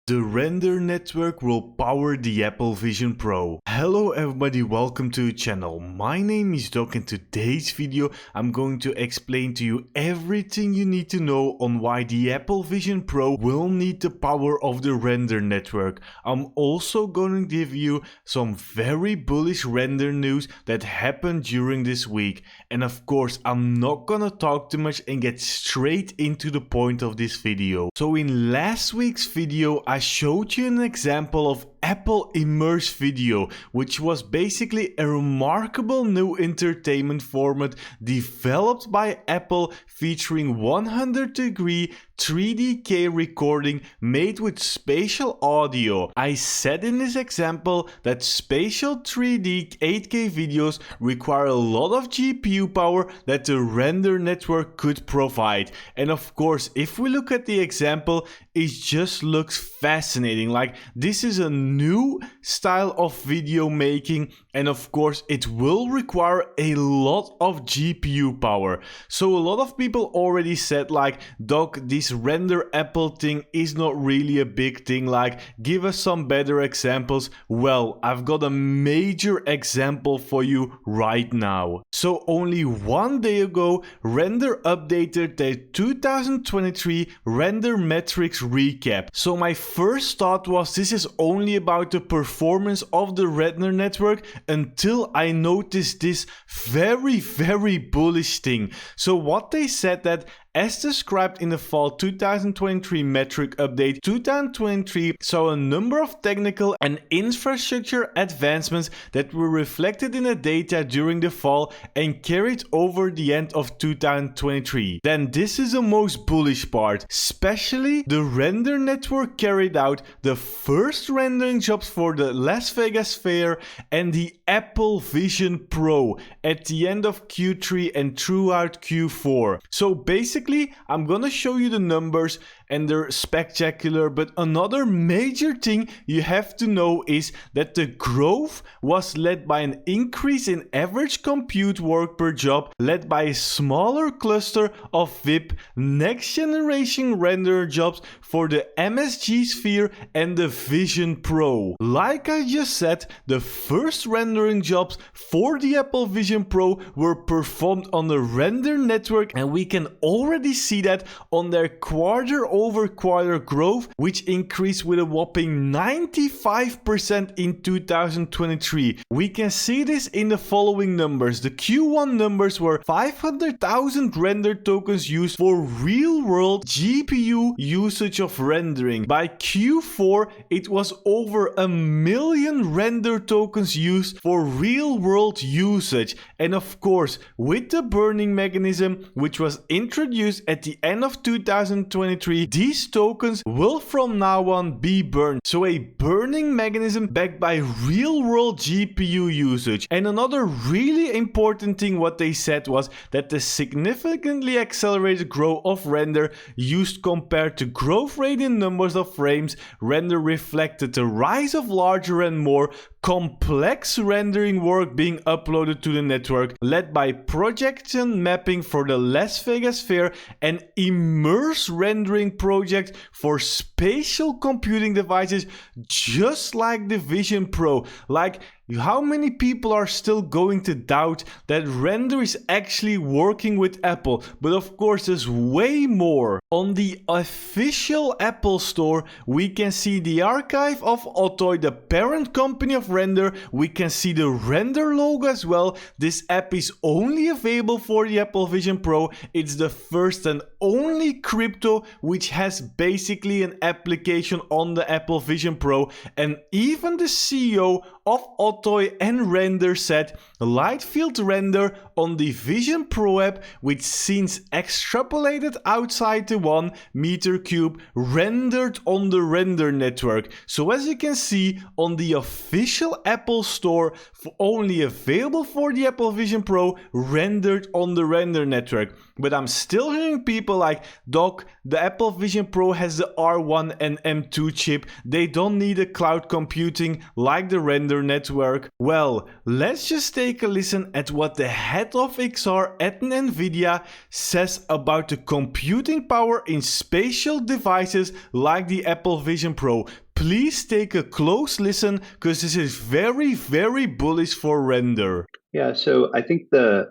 The Render network will power the Apple Vision Pro. Hello everybody, welcome to the channel. My name is Doc. In today's video I'm going to explain to you everything you need to know on why the Apple Vision Pro will need the power of the Render network. I'm also going to give you some very bullish render news that happened during this week. And of course I'm not gonna talk too much and get straight into the point of this video. So in last week's video I showed you an example of Apple Immerse Video, which was basically a remarkable new entertainment format developed by Apple featuring 100-degree 3D recording made with spatial audio. I said in this example that spatial 3D 8K videos require a lot of GPU power that the Render network could provide. And of course, if we look at the example, it just looks fascinating. Like, this is a new style of video making, and of course it will require a lot of GPU power. So a lot of people already said, like, Doc, this Render Apple thing is not really a big thing, like, give us some better examples. Well, I've got a major example for you right now. So only one day ago, Render updated their 2023 render metrics recap. So my first thought was this is only about the performance of the Render network, until I noticed this very bullish thing. So what they said, that as described in the fall 2023 metric update, 2023 saw a number of technical and infrastructure advancements that were reflected in the data during the fall and carried over the end of 2023. Then this is the most bullish part. Especially the Render network carried out the first rendering jobs for the Las Vegas Fair and the Apple Vision Pro at the end of Q3 and throughout Q4. So basically I'm gonna show you the numbers and they're spectacular, but another major thing you have to know is that the growth was led by an increase in average compute work per job, led by a smaller cluster of VIP next generation render jobs for the MSG Sphere and the Vision Pro. Like I just said, the first rendering jobs for the Apple Vision Pro were performed on the Render network, and we can already see that on their quarter-over-quarter growth, which increased with a whopping 95% in 2023. We can see this in the following numbers. The Q1 numbers were 500,000 render tokens used for real-world GPU usage of rendering. By Q4, it was over 1 million render tokens used for real-world usage. And of course, with the burning mechanism, which was introduced at the end of 2023, these tokens will from now on be burned. So a burning mechanism backed by real-world GPU usage. And another really important thing what they said was that the significantly accelerated growth of render used compared to growth rate in numbers of frames, render reflected the rise of larger and more complex rendering work being uploaded to the network, led by projection mapping for the Las Vegas Fair and immerse rendering projects for spatial computing devices, just like the Vision Pro. Like, how many people are still going to doubt that Render is actually working with Apple? But of course there's way more. On the official Apple Store, we can see the archive of Otoy, the parent company of Render. We can see the Render logo as well. This app is only available for the Apple Vision Pro. It's the first and only crypto which has basically an application on the Apple Vision Pro. And even the CEO of Otoy and Render said light field render on the Vision Pro app, with scenes extrapolated outside the 1 meter cube, rendered on the Render network. So as you can see on the official Apple Store, only available for the Apple Vision Pro, rendered on the Render network. But I'm still hearing people like, Doc, the Apple Vision Pro has the R1 and M2 chip. They don't need a cloud computing like the Render network. work? Well, let's just take a listen at what the head of XR at Nvidia says about the computing power in spatial devices like the Apple Vision Pro. Please take a close listen because this is very, very bullish for Render. Yeah, so I think so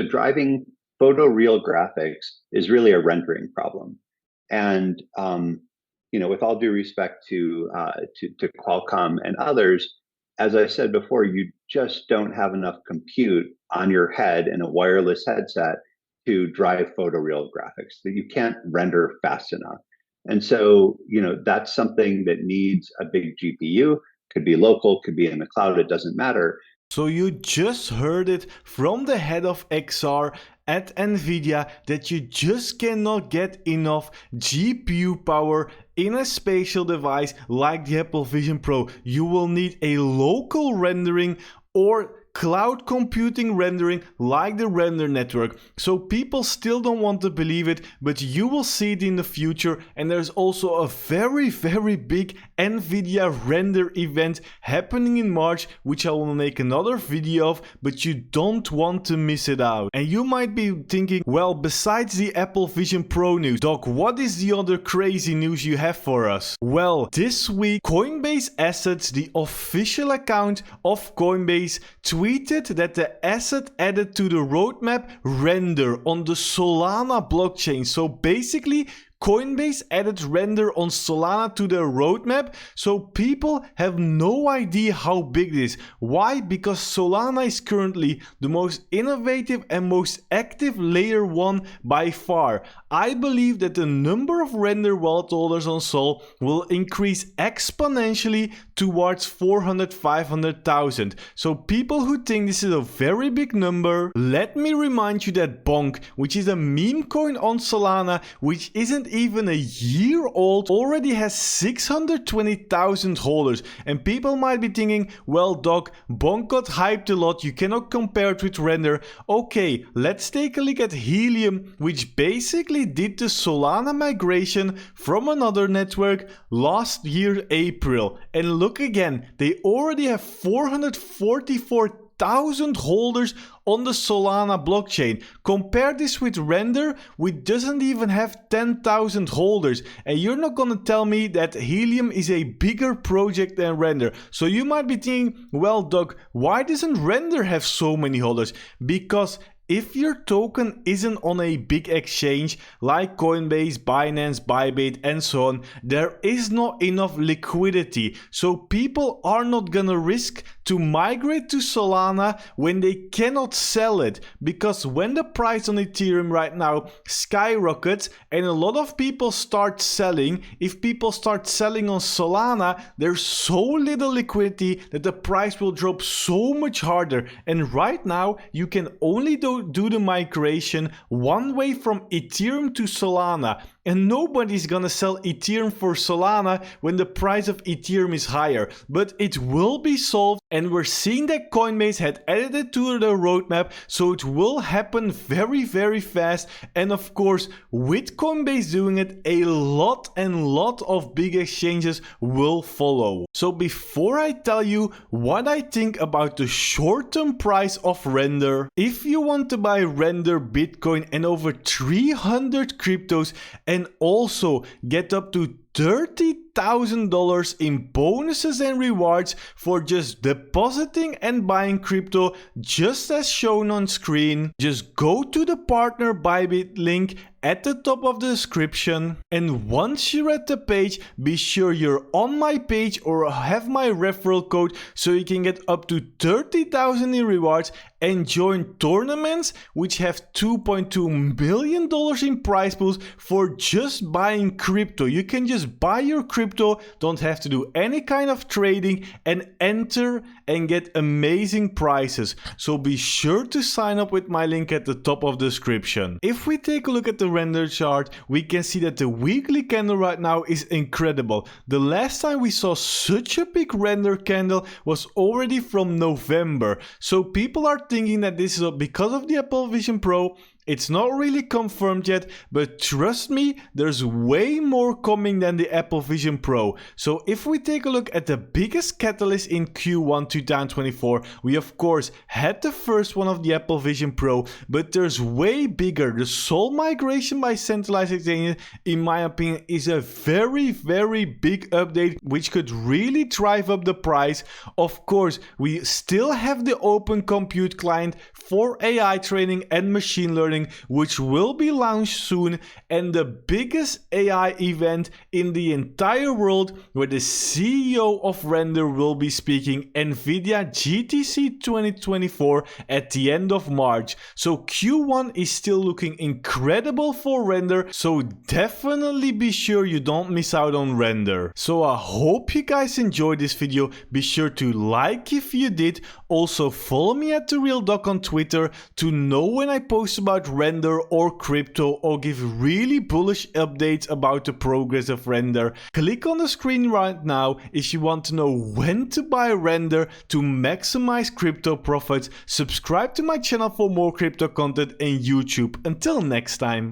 driving photoreal graphics is really a rendering problem, and with all due respect to Qualcomm and others, as I said before, you just don't have enough compute on your head in a wireless headset to drive photoreal graphics. That you can't render fast enough, and so that's something that needs a big GPU. Could be local, could be in the cloud. It doesn't matter. So you just heard it from the head of XR at Nvidia that you just cannot get enough GPU power in a spatial device like the Apple Vision Pro. You will need a local rendering or cloud computing rendering like the Render network. So people still don't want to believe it, but you will see it in the future. And there's also a very, very big Nvidia Render event happening in March, which I will make another video of, but you don't want to miss it out. And you might be thinking, well, besides the Apple Vision Pro news, Doc, what is the other crazy news you have for us? Well, this week, Coinbase Assets, the official account of Coinbase, tweeted that the asset added to the roadmap Render on the Solana blockchain. So basically, Coinbase added Render on Solana to their roadmap, so people have no idea how big it is. Why? Because Solana is currently the most innovative and most active layer 1 by far. I believe that the number of Render wallet holders on Sol will increase exponentially towards 400,000-500,000. So people who think this is a very big number, let me remind you that Bonk, which is a meme coin on Solana, which isn't even a year old, already has 620,000 holders. And people might be thinking, well, Doc, Bonk got hyped a lot, you cannot compare it with Render. Okay, let's take a look at Helium, which basically did the Solana migration from another network last year, April. And look again, they already have 444,000 holders on the Solana blockchain. Compare this with Render, which doesn't even have 10,000 holders. And you're not gonna tell me that Helium is a bigger project than Render. So you might be thinking, well, Doc, why doesn't Render have so many holders? Because if your token isn't on a big exchange like Coinbase, Binance, Bybit and so on, there is not enough liquidity. So people are not gonna risk to migrate to Solana when they cannot sell it. Because when the price on Ethereum right now skyrockets and a lot of people start selling, if people start selling on Solana, there's so little liquidity that the price will drop so much harder. And right now you can only do the migration one way from Ethereum to Solana. And nobody's gonna sell Ethereum for Solana when the price of Ethereum is higher. But it will be solved, and we're seeing that Coinbase had added it to the roadmap, so it will happen very, very fast. And of course, with Coinbase doing it, a lot of big exchanges will follow. So before I tell you what I think about the short-term price of Render, if you want to buy Render Bitcoin and over 300 cryptos and also get up to $30,000 in bonuses and rewards for just depositing and buying crypto, just as shown on screen, just go to the partner Bybit link at the top of the description. And once you're at the page, be sure you're on my page or have my referral code so you can get up to 30,000 in rewards and join tournaments which have $2.2 million in prize pools for just buying crypto. You can just buy your crypto, don't have to do any kind of trading, and enter and get amazing prizes. So be sure to sign up with my link at the top of the description. If we take a look at the Render chart, we can see that the weekly candle right now is incredible. The last time we saw such a big Render candle was already from November. So people are thinking that this is because of the Apple Vision Pro It's not really confirmed yet, but trust me, there's way more coming than the Apple Vision Pro. So if we take a look at the biggest catalyst in Q1 2024, we of course had the first one of the Apple Vision Pro, but there's way bigger. The Sol migration by centralized exchanges, in my opinion, is a very big update which could really drive up the price. Of course, we still have the Open Compute client for AI training and machine learning, which will be launched soon, and the biggest AI event in the entire world where the CEO of Render will be speaking, Nvidia GTC 2024 at the end of March. So Q1 is still looking incredible for Render, so definitely be sure you don't miss out on Render. So I hope you guys enjoyed this video. Be sure to like if you did. Also follow me at The Real Doc on Twitter to know when I post about Render or crypto or give really bullish updates about the progress of Render. Click on the screen right now if you want to know when to buy Render to maximize crypto profits. Subscribe to my channel for more crypto content and YouTube. Until next time.